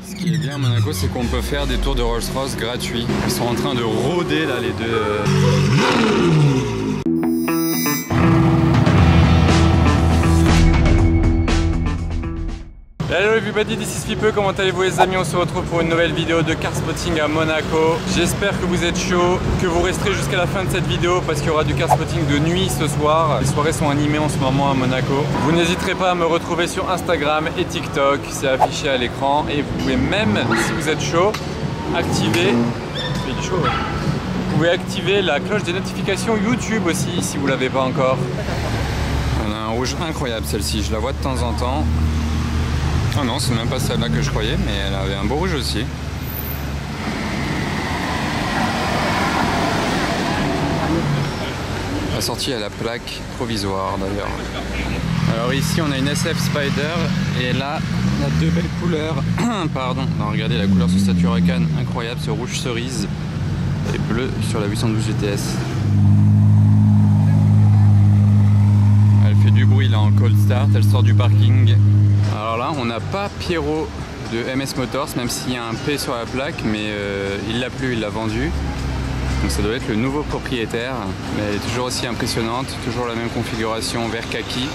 Ce qui est bien à Monaco, c'est qu'on peut faire des tours de Rolls-Royce gratuits. Ils sont en train de rôder là les deux. Hello everybody, this is Fipe, comment allez-vous les amis? On se retrouve pour une nouvelle vidéo de car spotting à Monaco. J'espère que vous êtes chaud, que vous resterez jusqu'à la fin de cette vidéo parce qu'il y aura du car spotting de nuit ce soir. Les soirées sont animées en ce moment à Monaco. Vous n'hésiterez pas à me retrouver sur Instagram et TikTok, c'est affiché à l'écran. Et vous pouvez même, si vous êtes chaud, activer... Il est chaud, ouais. Vous pouvez activer la cloche des notifications YouTube aussi si vous ne l'avez pas encore. On a un rouge incroyable celle-ci, je la vois de temps en temps. Oh non, c'est même pas celle-là que je croyais, mais elle avait un beau rouge aussi. La sortie à la plaque provisoire d'ailleurs. Alors ici on a une SF Spider et là on a deux belles couleurs. Pardon, non, regardez la couleur sur cette Huracan, incroyable, ce rouge cerise et bleu sur la 812 GTS. Elle fait du bruit là en cold start, elle sort du parking. Alors là, on n'a pas Pierrot de MS Motors, même s'il y a un P sur la plaque, mais il l'a plus, il l'a vendu. Donc ça doit être le nouveau propriétaire, mais elle est toujours aussi impressionnante, toujours la même configuration vert kaki.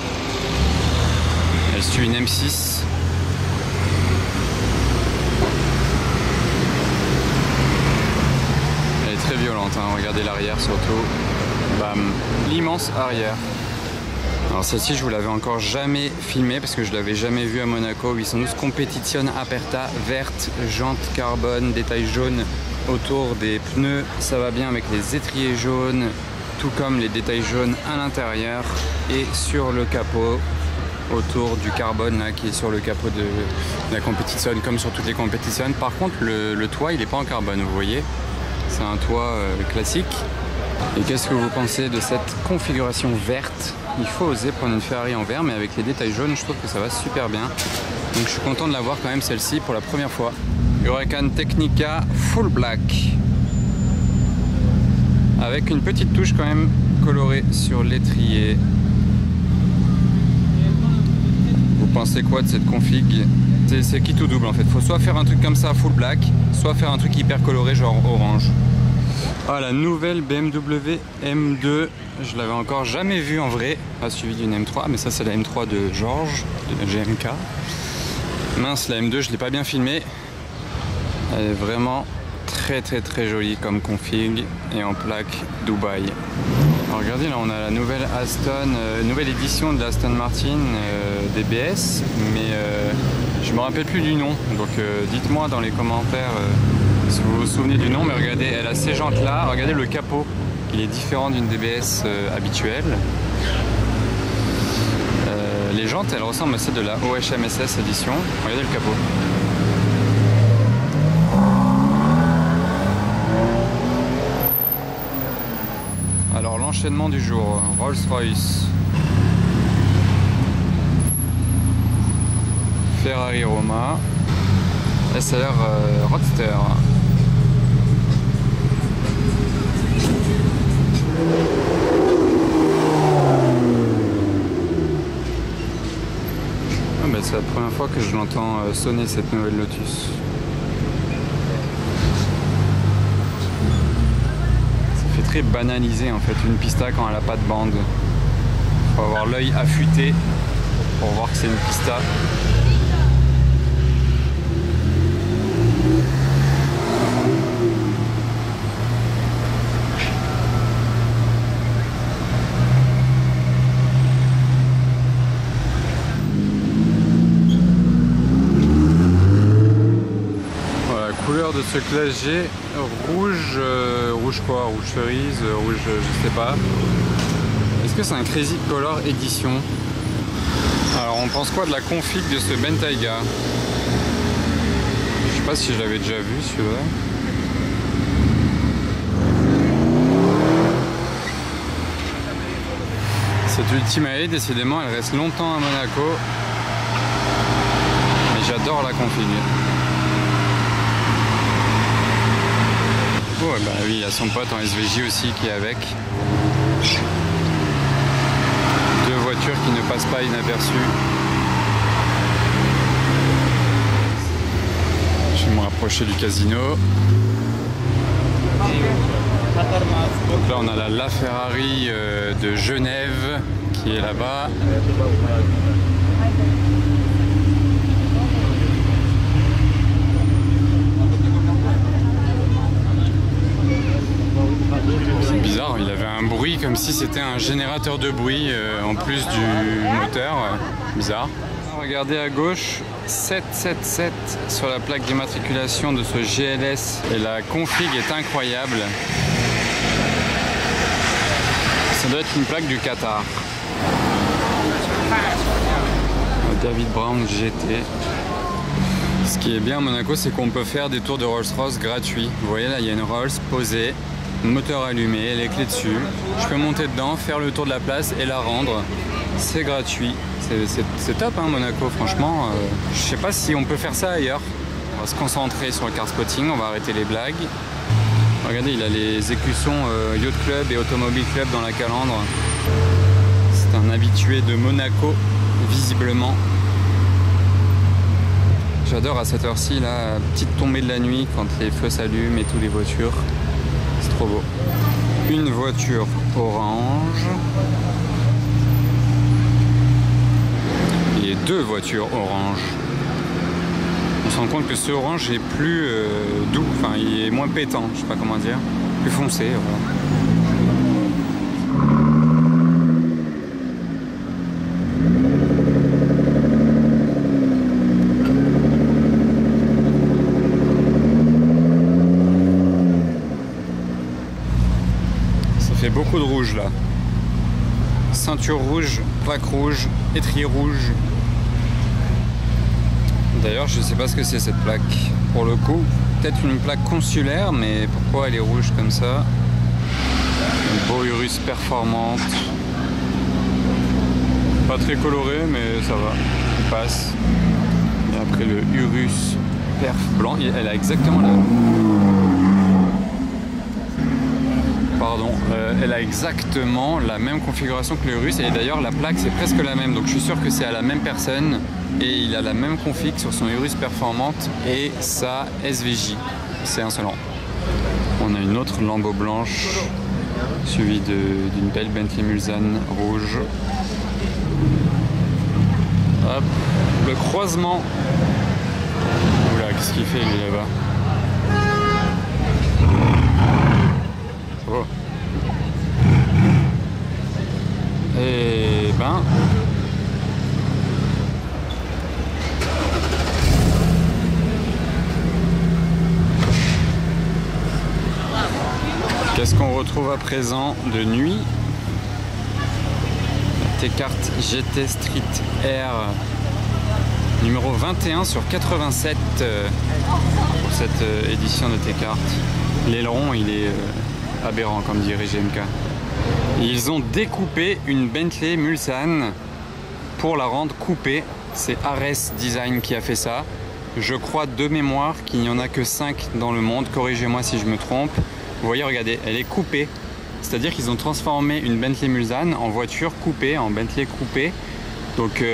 Elle suit une M6. Elle est très violente, hein. Regardez l'arrière surtout. Bam, l'immense arrière. Alors celle-ci je vous l'avais encore jamais filmée parce que je l'avais jamais vue à Monaco. 812 Competizione Aperta verte, jante carbone, détail jaune autour des pneus. Ça va bien avec les étriers jaunes, tout comme les détails jaunes à l'intérieur et sur le capot autour du carbone là, qui est sur le capot de la Competizione comme sur toutes les Competizione. Par contre le toit il n'est pas en carbone, vous voyez. C'est un toit classique. Et qu'est-ce que vous pensez de cette configuration verte? Il faut oser prendre une Ferrari en vert, mais avec les détails jaunes, je trouve que ça va super bien. Donc je suis content de l'avoir quand même celle-ci pour la première fois. Huracan Technica Full Black. Avec une petite touche quand même colorée sur l'étrier. Vous pensez quoi de cette config? C'est qui tout double en fait. Faut soit faire un truc comme ça full black, soit faire un truc hyper coloré genre orange. Ah, la nouvelle BMW M2, je l'avais encore jamais vue en vrai, pas suivi d'une M3, mais ça c'est la M3 de Georges, de la GMK. Mince, la M2 je l'ai pas bien filmée, elle est vraiment très jolie comme config et en plaque Dubaï. Alors regardez là on a la nouvelle Aston, nouvelle édition de l'Aston Martin DBS, mais je me rappelle plus du nom, donc dites-moi dans les commentaires si vous vous souvenez du nom, mais regardez, elle a ces jantes là, regardez le capot, il est différent d'une DBS habituelle. Les jantes elles ressemblent à celles de la OHMSS édition, regardez le capot. Alors l'enchaînement du jour, Rolls-Royce, Ferrari Roma, SLR Roadster. Ah bah c'est la première fois que je l'entends sonner cette nouvelle Lotus. Ça fait très banalisé en fait une pista quand elle n'a pas de bande. Faut avoir l'œil affûté pour voir que c'est une pista. De ce classe G, rouge, rouge quoi, rouge cerise, rouge je sais pas. Est-ce que c'est un Crazy Color édition? Alors on pense quoi de la config de ce Bentayga? Je sais pas si je l'avais déjà vu celui-là. Cette Ultimae décidément elle reste longtemps à Monaco. Mais j'adore la config. Oh, bah oui, il y a son pote en SVJ aussi qui est avec. Deux voitures qui ne passent pas inaperçues. me rapprocher du casino. Donc là on a la LaFerrari de Genève qui est là-bas. C'est bizarre, il avait un bruit comme si c'était un générateur de bruit en plus du moteur. Bizarre. Regardez à gauche, 777 sur la plaque d'immatriculation de ce GLS et la config est incroyable. Ça doit être une plaque du Qatar. David Brown GT. Ce qui est bien à Monaco, c'est qu'on peut faire des tours de Rolls-Royce gratuits. Vous voyez là, il y a une Rolls posée, moteur allumé, les clés dessus. Je peux monter dedans, faire le tour de la place et la rendre. C'est gratuit. C'est top hein, Monaco, franchement. Je sais pas si on peut faire ça ailleurs. On va se concentrer sur le car spotting, on va arrêter les blagues. Regardez, il a les écussons Yacht Club et Automobile Club dans la calandre. C'est un habitué de Monaco, visiblement. J'adore à cette heure-ci, la petite tombée de la nuit, quand les feux s'allument et toutes les voitures. C'est trop beau. Une voiture orange. Et deux voitures orange. On se rend compte que ce orange est plus doux, enfin il est moins pétant, je sais pas comment dire, plus foncé. Voilà. Ça fait beaucoup de rouge là. Ceinture rouge, plaque rouge, étrier rouge. D'ailleurs, je ne sais pas ce que c'est cette plaque. Pour le coup, peut-être une plaque consulaire, mais pourquoi elle est rouge comme ça? Une beau Urus performante. Pas très coloré, mais ça va. Il passe. Et après le Urus perf blanc, elle a exactement la... Pardon, elle a exactement la même configuration que le Urus et d'ailleurs la plaque c'est presque la même, donc je suis sûr que c'est à la même personne et il a la même config sur son Urus performante et sa SVJ. C'est insolent. On a une autre Lambo blanche suivie d'une belle Bentley Mulsanne rouge. Hop, le croisement. Oula, qu'est-ce qu'il fait lui là-bas? Oh. Et ben qu'est-ce qu'on retrouve à présent de nuit? La T-Cart GT Street Air numéro 21 sur 87 pour cette édition de T-Cart. L'aileron il est aberrant comme dirait GMK. Ils ont découpé une Bentley Mulsanne pour la rendre coupée. C'est Ares Design qui a fait ça. Je crois de mémoire qu'il n'y en a que 5 dans le monde. Corrigez-moi si je me trompe. Vous voyez, regardez, elle est coupée. C'est-à-dire qu'ils ont transformé une Bentley Mulsanne en voiture coupée, en Bentley coupée. Donc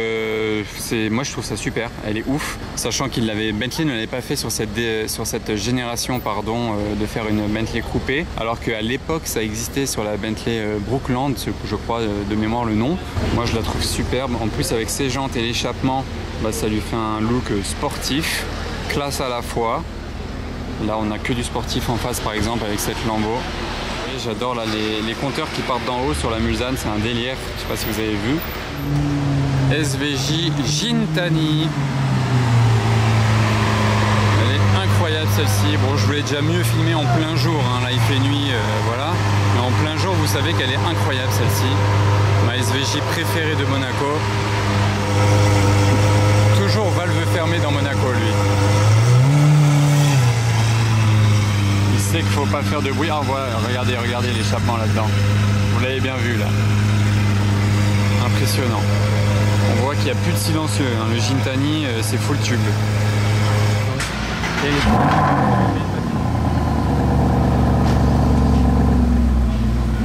moi je trouve ça super, elle est ouf, sachant Bentley ne l'avait pas fait sur cette génération pardon, de faire une Bentley coupée, alors qu'à l'époque ça existait sur la Bentley Brookland, je crois de mémoire le nom. Moi je la trouve superbe, en plus avec ses jantes et l'échappement, bah, ça lui fait un look sportif, classe à la fois. Là on n'a que du sportif en face par exemple avec cette Lambo. J'adore là les compteurs qui partent d'en haut sur la Mulsanne, c'est un délire, je sais pas si vous avez vu. SVJ Gintani. Elle est incroyable celle-ci. Bon, je voulais déjà mieux filmer en plein jour, hein. Là il fait nuit, voilà. Mais en plein jour, vous savez qu'elle est incroyable celle-ci. Ma SVJ préférée de Monaco. Toujours valve fermée dans Monaco, lui. Il sait qu'il ne faut pas faire de bruit. Ah voilà, regardez l'échappement là-dedans. Vous l'avez bien vu là. Impressionnant. On voit qu'il n'y a plus de silencieux, hein. Le Gintani c'est full tube.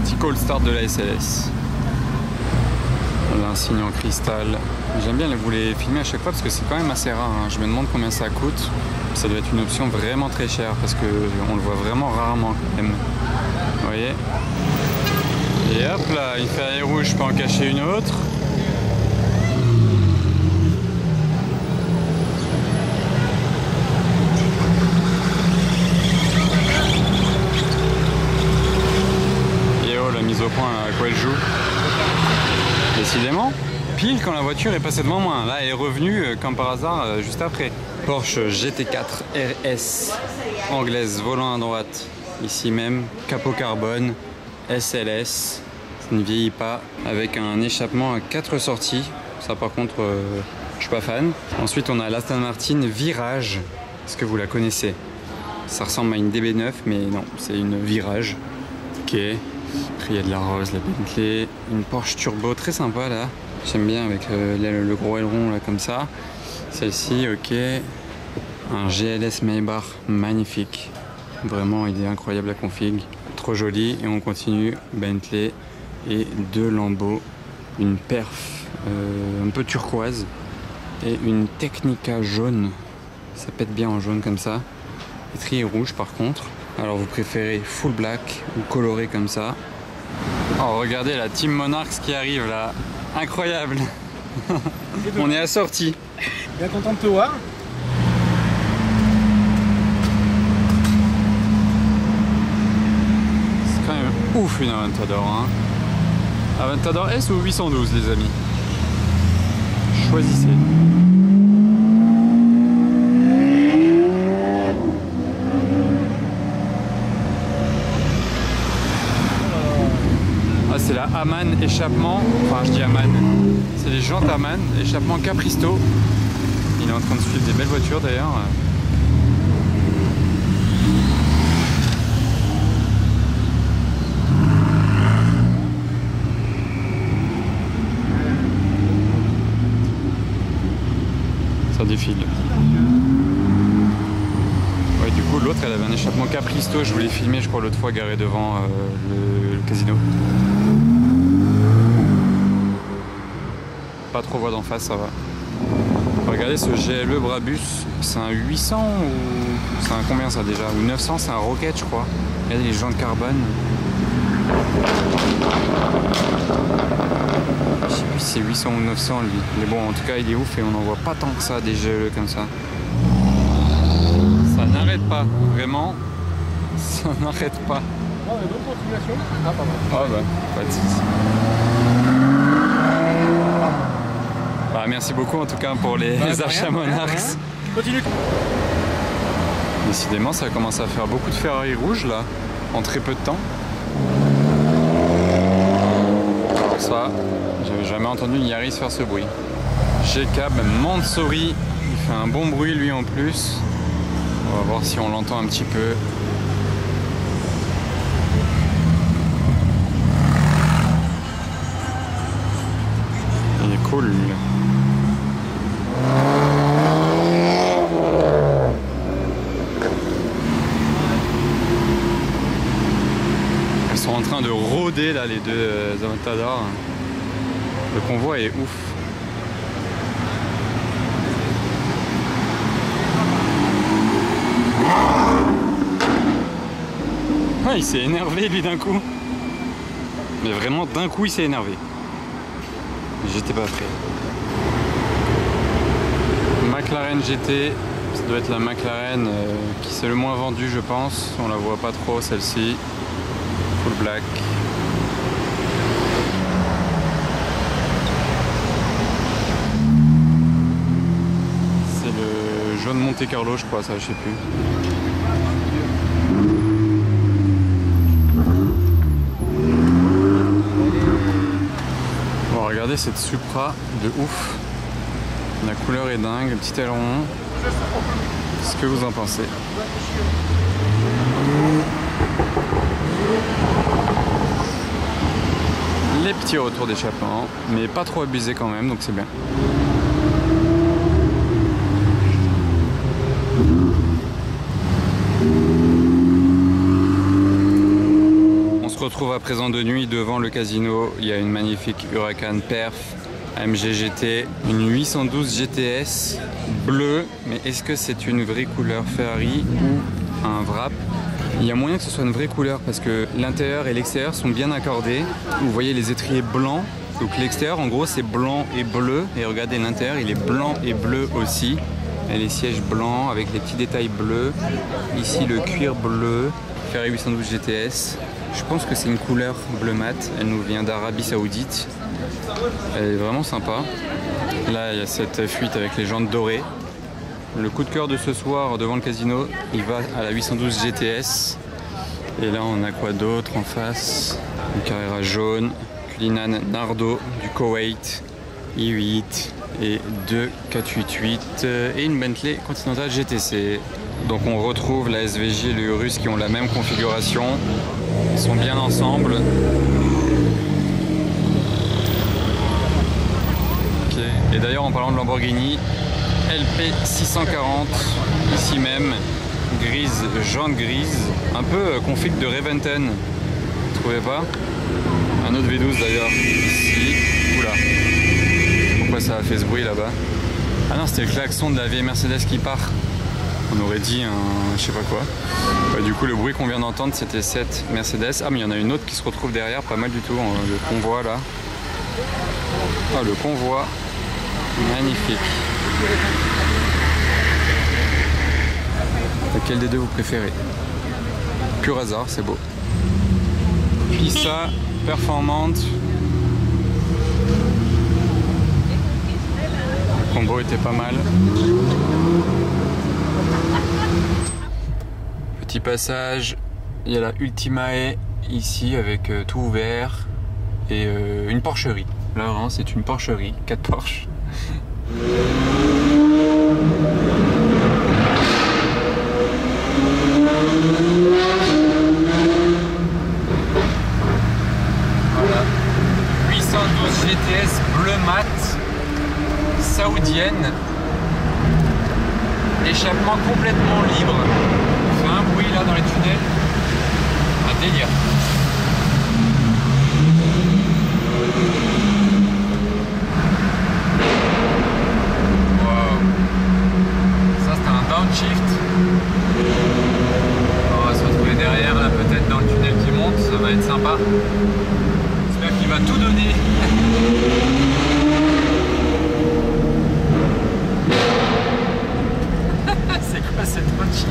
Petit call start de la SLS. L'insigne en cristal. J'aime bien vous les filmer à chaque fois parce que c'est quand même assez rare. Hein. Je me demande combien ça coûte. Ça doit être une option vraiment très chère parce qu'on le voit vraiment rarement quand même. Vous voyez? Et hop là, une ferraille rouge, je peux en cacher une autre. Et oh, la mise au point, à quoi elle joue? Décidément, pile quand la voiture est passée devant moi. Là, elle est revenue comme par hasard juste après. Porsche GT4 RS anglaise, volant à droite. Ici même, capot carbone, SLS. Ça ne vieillit pas. Avec un échappement à 4 sorties. Ça, par contre, je suis pas fan. Ensuite, on a l'Aston Martin Virage. Est-ce que vous la connaissez? Ça ressemble à une DB9, mais non, c'est une Virage. Ok. Après il y a de la Rose, la Bentley, une Porsche Turbo très sympa là. J'aime bien avec le gros aileron là comme ça. Celle-ci, ok. Un GLS Maybach magnifique. Vraiment, il est incroyable la config. Trop joli. Et on continue. Bentley et 2 Lambeaux. Une perf un peu turquoise. Et une Technica jaune. Ça pète bien en jaune comme ça. Étrier rouge par contre. Alors vous préférez full black ou coloré comme ça? Oh regardez la Team Monarchs qui arrive là, incroyable. On est assortis. Bien content de te voir. C'est quand même ouf une Aventador hein. Aventador S ou 812 les amis? Choisissez. C'est la Hamann échappement, enfin je dis Hamann, c'est les jantes Hamann, échappement Capristo. Il est en train de suivre des belles voitures d'ailleurs. Ça défile. Ouais, du coup l'autre elle avait un échappement Capristo, je voulais filmer je crois l'autre fois garé devant le casino. Pas trop voix d'en face, ça va. Regardez ce GLE Brabus, c'est un 800 ou c'est un combien ça déjà? Ou 900, c'est un Rocket je crois. Regardez les jantes carbone. Je sais plus si c'est 800 ou 900 lui. Mais bon, en tout cas il est ouf et on n'en voit pas tant que ça des GLE comme ça. Ça n'arrête pas, vraiment. Ça n'arrête pas. Oh, il y a d'autres continuations. Ah, pas mal. Ah bah, pas de soucis. Bah, merci beaucoup en tout cas pour les achats Monarchs. Continue. Décidément, ça commence à faire beaucoup de Ferrari rouges là, en très peu de temps. Alors ça, j'avais jamais entendu une Yaris faire ce bruit. G-Cab Mansouri, il fait un bon bruit lui en plus. On va voir si on l'entend un petit peu. Il est cool. Ils sont en train de rôder là les deux Aventador. Le convoi est ouf. Ah, il s'est énervé lui d'un coup. Mais vraiment d'un coup il s'est énervé. J'étais pas prêt. McLaren GT, ça doit être la McLaren qui c'est le moins vendue je pense. On la voit pas trop celle-ci. Full black. C'est le jaune Monte Carlo je crois ça, je sais plus. Bon, regardez cette Supra de ouf. La couleur est dingue, le petit aileron. Qu'est-ce que vous en pensez? Les petits retours d'échappement, mais pas trop abusés quand même, donc c'est bien. On se retrouve à présent de nuit devant le casino. Il y a une magnifique Huracan Perf AMG GT, une 812 GTS bleue, mais est-ce que c'est une vraie couleur Ferrari ou un wrap? Il y a moyen que ce soit une vraie couleur parce que l'intérieur et l'extérieur sont bien accordés. Vous voyez les étriers blancs, donc l'extérieur en gros c'est blanc et bleu, et regardez l'intérieur il est blanc et bleu aussi. Et les sièges blancs avec les petits détails bleus, ici le cuir bleu, Ferrari 812 GTS. Je pense que c'est une couleur bleu mat, elle nous vient d'Arabie Saoudite. Elle est vraiment sympa. Là il y a cette fuite avec les jantes dorées. Le coup de cœur de ce soir devant le casino, il va à la 812 GTS. Et là on a quoi d'autre en face? Une Carrera jaune, Cullinan Nardo du Koweït, i8 et deux 488 et une Bentley Continental GTC. Donc on retrouve la SVJ et le Urus qui ont la même configuration. Ils sont bien ensemble. Okay. Et d'ailleurs en parlant de Lamborghini, LP 640, ici même, grise, jaune grise, un peu config de Reventen, vous trouvez pas? Un autre V12 d'ailleurs, ici, oula, pourquoi ça a fait ce bruit là-bas? Ah non, c'était le klaxon de la vieille Mercedes qui part, on aurait dit un, je sais pas quoi. Du coup le bruit qu'on vient d'entendre c'était cette Mercedes. Ah mais il y en a une autre qui se retrouve derrière, pas mal du tout, le convoi là. Ah le convoi, magnifique. Lequel des deux vous préférez? Pur hasard, c'est beau. Pista, performante. Le combo était pas mal. Petit passage, il y a la Ultimae ici avec tout ouvert et une porcherie. Là vraiment c'est une porcherie, 4 Porsche. Voilà. 812 GTS bleu mat, saoudienne. Échappement complètement libre. Il fait un bruit là dans les tunnels. Un délire. Downshift. On va se retrouver derrière là peut-être dans le tunnel qui monte, ça va être sympa. J'espère qu'il va tout donner. C'est quoi cette downshift?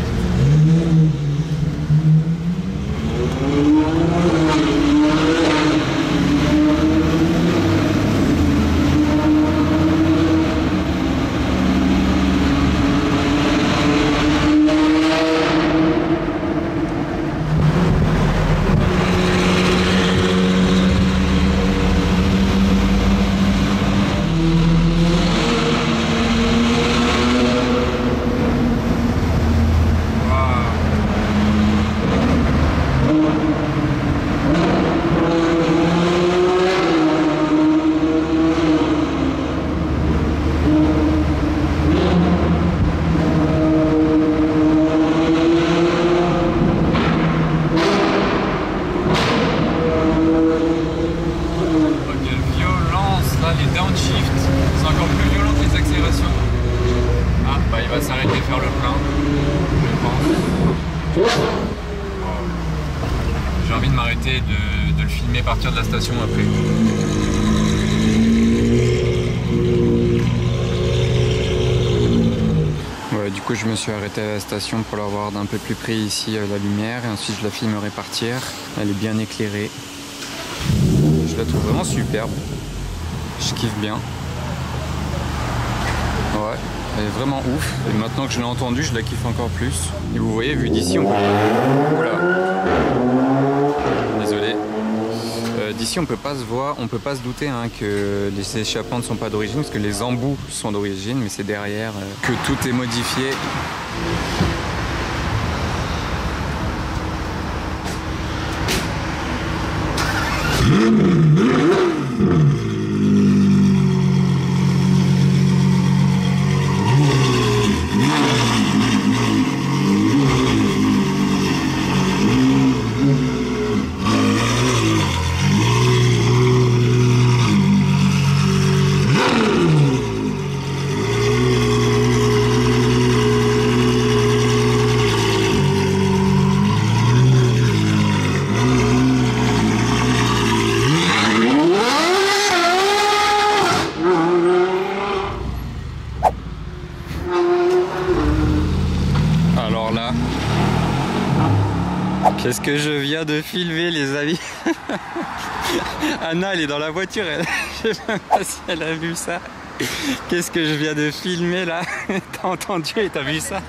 J'ai envie de m'arrêter de le filmer partir de la station après. Ouais, du coup je me suis arrêté à la station pour la voir d'un peu plus près ici la lumière et ensuite je la filmerai partir. Elle est bien éclairée. Je la trouve vraiment superbe. Je kiffe bien. Ouais. Elle est vraiment ouf, et maintenant que je l'ai entendue, je la kiffe encore plus. Et vous voyez, vu d'ici, on peut... Oula. Désolé. D'ici, on peut pas se voir, on peut pas se douter hein, que les échappements ne sont pas d'origine, parce que les embouts sont d'origine, mais c'est derrière que tout est modifié. Qu'est-ce que je viens de filmer, les amis? Anna, elle est dans la voiture, je sais même pas si elle a vu ça. Qu'est-ce que je viens de filmer là? T'as entendu et t'as vu ça?